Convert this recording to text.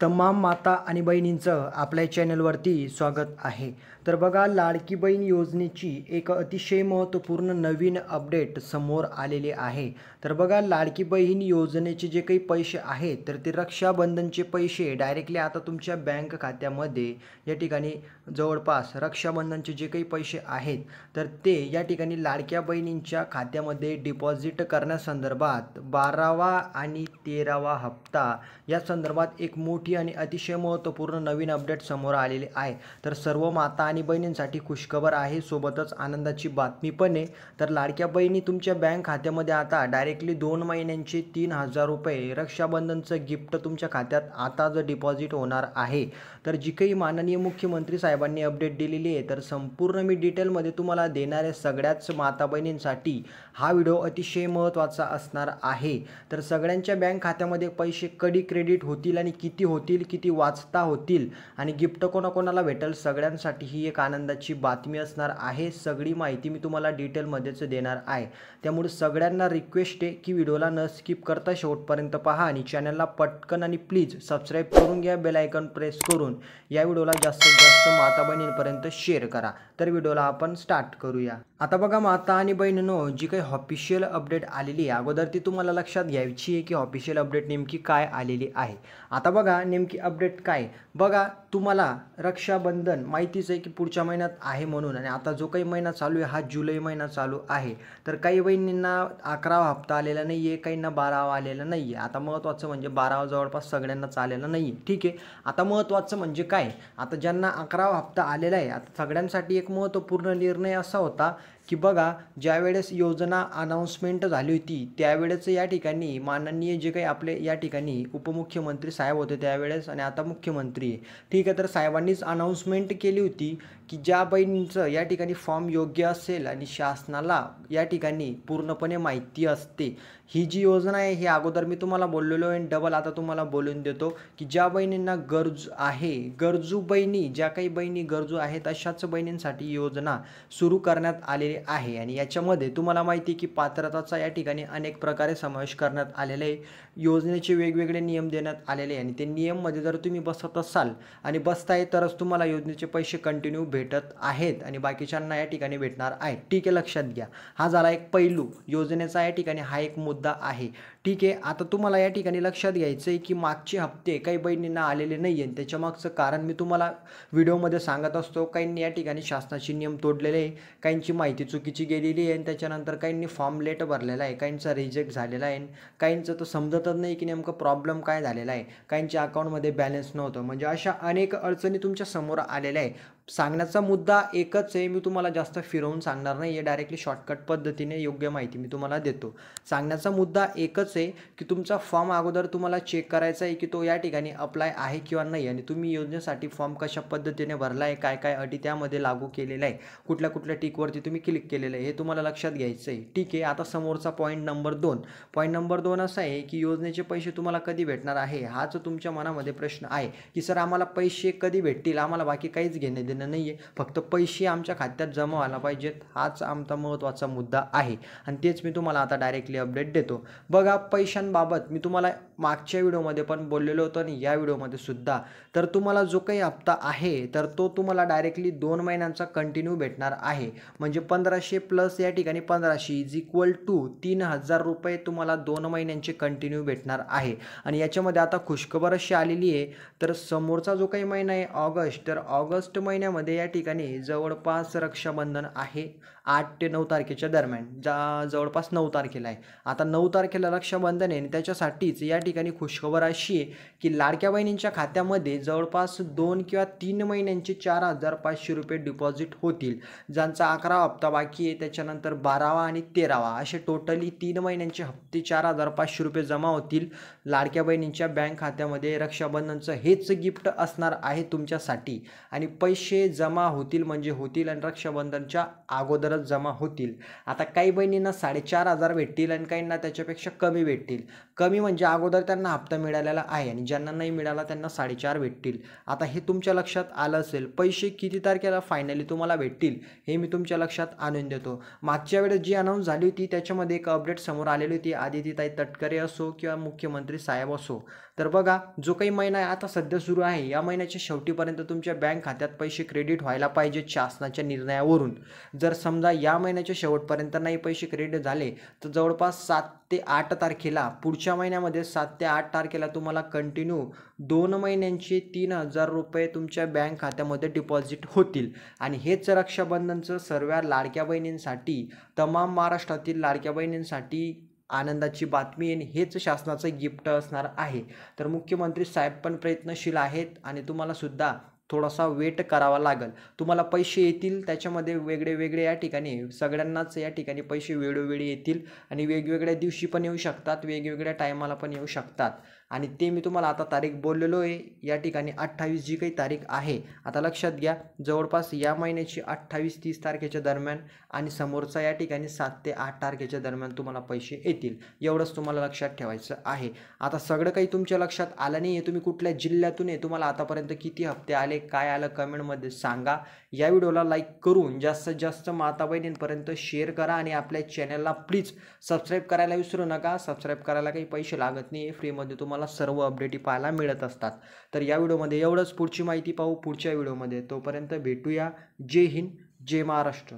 तमाम माता आणि बहिणींचं आपल्या चॅनलवरती स्वागत आहे। तर बघा, लाडकी बहीण योजनेची एक अतिशय महत्त्वपूर्ण नवीन अपडेट समोर आलेली आहे। तर बघा, लाडकी बहीण योजनेचे जे काही पैसे आहेत तर ते रक्षाबंधनचे पैसे डायरेक्टली आता तुमच्या बँक खात्यामध्ये या ठिकाणी जवळपास रक्षाबंधनचे जे काही पैसे आहेत तर ते या ठिकाणी लाडक्या बहिणींच्या खात्यामध्ये डिपॉझिट करण्यासंदर्भात 12वा आणि 13वा हप्ता या संदर्भात एक मोठी आणि अतिशय महत्त्वपूर्ण नवीन अपडेट समोर आलेली आहे। तर सर्व माता आणि बहिणींसाठी खुशखबर आहे, सोबतच आनंदाची बातमी पण आहे। तर लाडक्या बहिणी तुमच्या बँक खात्यामध्ये आता डायरेक्टली 2 महिन्यांचे 3000 रुपये रक्षाबंधनचं गिफ्ट तुमच्या खात्यात आताच डिपॉझिट होणार आहे। तर जी काही माननीय मुख्यमंत्री साहेबांनी अपडेट दिलेली आहे तर संपूर्ण मी डिटेलमध्ये तुम्हाला देणार आहे। सगळ्याच माता बहिणींसाठी हा व्हिडिओ अतिशय महत्त्वाचा असणार आहे। तर सगळ्यांच्या बँक खात्यामध्ये पैसे कधी क्रेडिट होतील आणि किती होतील, किती वाजता होतील आणि गिफ्ट कोणाकोणाला भेटेल, सगळ्यांसाठी ही एक आनंदाची बातमी असणार आहे। सगळी माहिती मी तुम्हाला डिटेलमध्येच देणार आहे। त्यामुळे सगळ्यांना रिक्वेस्ट आहे की व्हिडिओला न स्किप करता शेवटपर्यंत पहा आणि चॅनलला पटकन आणि प्लीज सबस्क्राईब करून घ्या, बेल आयकॉन प्रेस करून या व्हिडिओला जास्तीत जास्त माता बहिणींपर्यंत शेअर करा। तर व्हिडिओला आपण स्टार्ट करूया। आता बघा माता आणि बहिणींनो, जी काही ऑफिशियल अपडेट आलेली आहे अगोदर ती तुम्हाला लक्षात घ्यायची आहे की ऑफिशियल अपडेट नेमकी काय आलेली आहे। आता बघा नेमकी अपडेट काय, बघा तुम्हाला रक्षाबंधन माहितीच आहे की पुढच्या महिन्यात आहे म्हणून, आणि आता जो काही महिना चालू आहे हा जुलै महिना चालू आहे। तर काही बहिणींना 11वा हप्ता आलेला नाही आहे, काहींना 12वा आलेला नाही आहे। आता महत्त्वाचं म्हणजे 12वा जवळपास सगळ्यांनाच आलेला नाही आहे, ठीक आहे। आता महत्त्वाचं म्हणजे काय, आता ज्यांना 11वा हप्ता आलेला आहे आता सगळ्यांसाठी एक महत्त्वपूर्ण निर्णय असा होता की बघा, ज्यावेळेस योजना अनाउन्समेंट झाली होती त्यावेळेस या ठिकाणी माननीय जे काही आपले या ठिकाणी उपमुख्यमंत्री साहेब होते त्यावेळेस आणि आता मुख्यमंत्री आहे, ठीक आहे। तर साहेबांनीच अनाउन्समेंट केली होती की ज्या बहिणींचं या ठिकाणी फॉर्म योग्य असेल आणि शासनाला या ठिकाणी पूर्णपणे माहिती असते, ही जी योजना आहे ही अगोदर मी तुम्हाला बोललेलो आहे, डबल आता तुम्हाला बोलून देतो की ज्या बहिणींना गरजू बहिणी, ज्या काही बहिणी गरजू आहेत अशाच बहिणींसाठी योजना सुरू करण्यात आलेली आहे। आणि याच्यामध्ये तुम्हाला माहिती की पात्रताचा या ठिकाणी अनेक प्रकारे समावेश करण्यात आलेला आहे। योजनेचे वेगवेगळे नियम देण्यात आलेले आहे आणि ते नियममध्ये जर तुम्ही बसत असाल आणि बसताय तरच तुम्हाला योजनेचे पैसे कंटिन्यू भेटत आहेत आणि बाकीच्यांना या ठिकाणी भेटणार आहेत, ठीक आहे, लक्षात घ्या। हा झाला एक पैलू योजनेचा, या ठिकाणी हा एक मुद्दा आहे, ठीक आहे। आता तुम्हाला या ठिकाणी लक्षात घ्यायचं आहे की मागचे हप्ते काही बहिणींना आलेले नाही आहे, त्याच्या मागचं कारण मी तुम्हाला व्हिडिओमध्ये सांगत असतो। काहींनी या ठिकाणी शासनाचे नियम तोडलेले आहे, काहींची माहिती चुकीची गेलेली आहे आणि त्याच्यानंतर काहींनी फॉर्म लेट भरलेला आहे, काहींचा रिजेक्ट झालेला आहे, काहींचं तर समजतच नाही की नेमकं प्रॉब्लेम काय झालेला आहे, काहींच्या अकाउंटमध्ये बॅलन्स नव्हतं, म्हणजे अशा अनेक अडचणी तुमच्या समोर आलेल्या आहे। सांगण्याचा मुद्दा एकच आहे, मी तुम्हाला जास्त फिरवून सांगणार नाही आहे, डायरेक्टली शॉर्टकट पद्धतीने योग्य माहिती मी तुम्हाला देतो। सांगण्याचा मुद्दा एकच आहे की तुमचा फॉर्म अगोदर तुम्हाला चेक करायचा आहे की तो या ठिकाणी अप्लाय आहे किंवा नाही, आणि तुम्ही योजनेसाठी फॉर्म कशा पद्धतीने भरला आहे, काय काय अटी त्यामध्ये लागू केलेला आहे, कुठल्या कुठल्या टिकवरती तुम्ही क्लिक केलेलं आहे, हे तुम्हाला लक्षात घ्यायचं आहे, ठीक आहे। आता समोरचा पॉईंट नंबर 2 असा आहे की योजनेचे पैसे तुम्हाला कधी भेटणार आहे, हाच तुमच्या मनामध्ये प्रश्न आहे की सर आम्हाला पैसे कधी भेटतील, आम्हाला बाकी काहीच घेणे देणं नाही आहे, फक्त पैसे आमच्या खात्यात जमा व्हायला पाहिजेत, हाच आमचा महत्त्वाचा मुद्दा आहे आणि तेच मी तुम्हाला आता डायरेक्टली अपडेट देतो। बघा, पैशांबाबत मी तुम्हाला मागच्या व्हिडिओमध्ये पण बोललेलो होतो आणि या व्हिडिओमध्ये सुद्धा, तर तुम्हाला जो काही हप्ता आहे तर तो तुम्हाला डायरेक्टली 2 महिन्यांचा कंटिन्यू भेटणार आहे, म्हणजे 1500 प्लस या ठिकाणी 1500 इज इक्वल टू 3000 रुपये तुम्हाला 2 महिन्यांचे कंटिन्यू भेटणार आहे। आणि याच्यामध्ये आता खुशखबर अशी आलेली आहे, तर समोरचा जो काही महिना आहे ऑगस्ट, तर ऑगस्ट महिन्यामध्ये या ठिकाणी जवळपास रक्षाबंधन आहे 8 ते 9 तारखेच्या दरम्यान, जवळपास 9 तारखेला आहे। आता 9 तारखेला रक्षाबंधन आहे आणि त्याच्यासाठीच या ठिकाणी खुशखबर अशी आहे की लाडक्या बहिणींच्या खात्यामध्ये जवळपास 2 किंवा 3 महिन्यांचे 4500 रुपये डिपॉझिट होतील। ज्यांचा 11वा हप्ता बाकी आहे त्याच्यानंतर 12वा आणि 13वा असे टोटली 3 महिन्यांचे हप्ते 4500 रुपये जमा होतील लाडक्या बहिणींच्या बँक खात्यामध्ये। रक्षाबंधनचं हेच गिफ्ट असणार आहे तुमच्यासाठी आणि पैसे जमा होतील म्हणजे होतील आणि रक्षाबंधनच्या अगोदरच जमा होतील। आता काही बहिणींना 4500 भेटतील आणि काहींना त्याच्यापेक्षा कमी भेटतील। कमी म्हणजे अगोदर तर त्यांना हप्ता मिळालेला आहे आणि ज्यांना नाही मिळाला त्यांना 4.5 भेटतील. आता हे तुमच्या लक्षात आलं असेल. पैसे किती तारखेला फायनली तुम्हाला भेटतील हे मी तुमच्या लक्षात आणून देतो. मागच्या वेळेस जी अनाऊन्स झाली होती त्याच्यामध्ये एक अपडेट समोर आलेली होती. आदितीताई तटकरे असो किंवा मुख्यमंत्री साहेब असो, तर बघा जो काही महिना आता सध्या सुरू आहे या महिन्याच्या शेवटीपर्यंत तुमच्या बँक खात्यात पैसे क्रेडिट व्हायला पाहिजेत शासनाच्या निर्णयावरून. जर समजा या महिन्याच्या शेवटपर्यंत नाही पैसे क्रेडिट झाले तर जवळपास 7 ते 8 तारखेला, पुढच्या महिन्यामध्ये 7 ते 8 तारखेला तुम्हाला कंटिन्यू 2 महिन्यांचे 3,000 रुपये तुमच्या बँक खात्यामध्ये डिपॉझिट होतील. आणि हेच रक्षाबंधनचं सर्व लाडक्या बहिणींसाठी, तमाम महाराष्ट्रातील लाडक्या बहिणींसाठी आनंदाची बातमी आणि हेच शासनाचं गिफ्ट असणार आहे. तर मुख्यमंत्री साहेब पण प्रयत्नशील आहेत आणि तुम्हाला सुद्धा थोडासा वेट करावा लागेल. तुम्हाला पैसे येतील त्याच्यामध्ये वेगळे या ठिकाणी सगळ्यांनाच या ठिकाणी पैसे वेळोवेळी येतील आणि वेगवेगळ्या दिवशी पण येऊ शकतात, वेगवेगळ्या टायमाला पण येऊ शकतात. आणि ते मी तुम्हाला आता तारीख बोललेलो आहे. या ठिकाणी 28 जी काही तारीख आहे, आता लक्षात घ्या, जवळपास या महिन्याची 28-30 तारखेच्या दरम्यान आणि समोरचा या ठिकाणी 7 ते 8 तारखेच्या दरम्यान तुम्हाला पैसे येतील. एवढंच तुम्हाला लक्षात ठेवायचं आहे. आता सगळं काही तुमच्या लक्षात आलं नाही आहे, तुम्ही कुठल्या जिल्ह्यातून आहे, तुम्हाला आतापर्यंत किती हप्ते आले, काय आलं, कमेंटमध्ये सांगा. या व्हिडिओला लाईक करून जास्तीत जास्त माता बहिणींपर्यंत शेअर करा आणि आपल्या चॅनलला प्लीज सबस्क्राईब करायला विसरू नका. सबस्क्राईब करायला काही पैसे लागत नाही, फ्रीमध्ये तुम्हाला सर्व अपडेट पाहायला मिळत असतात. तर या व्हिडिओमध्ये एवढंच. पुढची माहिती पाहू पुढच्या व्हिडिओमध्ये. तोपर्यंत भेटूया. जय हिंद, जय महाराष्ट्र.